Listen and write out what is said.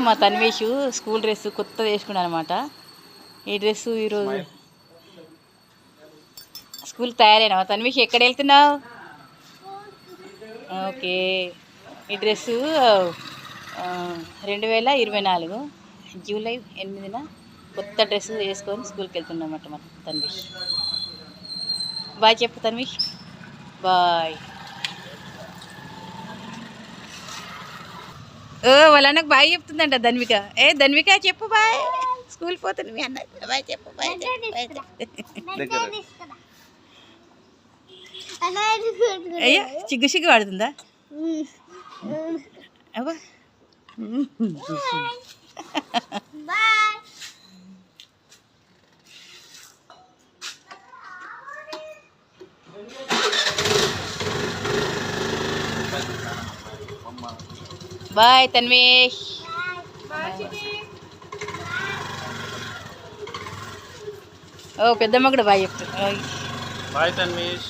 మా Tanvesh school dress కొత్తది వేసుకున్నాను అనమాట. ఈ డ్రెస్సు ఈరోజు స్కూల్ తయారైనావా తన్వేష్? ఎక్కడ వెళ్తున్నావు? ఓకే. ఈ డ్రెస్సు 2024 జూలై 8న కొత్త డ్రెస్సు వేసుకొని స్కూల్కి వెళ్తున్నామన్నమాట మా తన్వేష్. బాయ్ చెప్పు తన్వేష్. బాయ్. వాళ్ళ అన్నకు బాయ్ చెప్తుందంట ధన్విక. ధన్విక చెప్పు బాయ్. స్కూల్ పోతుంది మీ అన్న. బాయ్ చెప్పు. బాయ్. అయ్యా సిగ్గు సిగ్గు పడుతుందా? అబ్బా బాయ్ తన్వేష్. ఓ పెద్దమ్మ కూడా బాయ్ చెప్తా. బాయ్ తన్వేష్.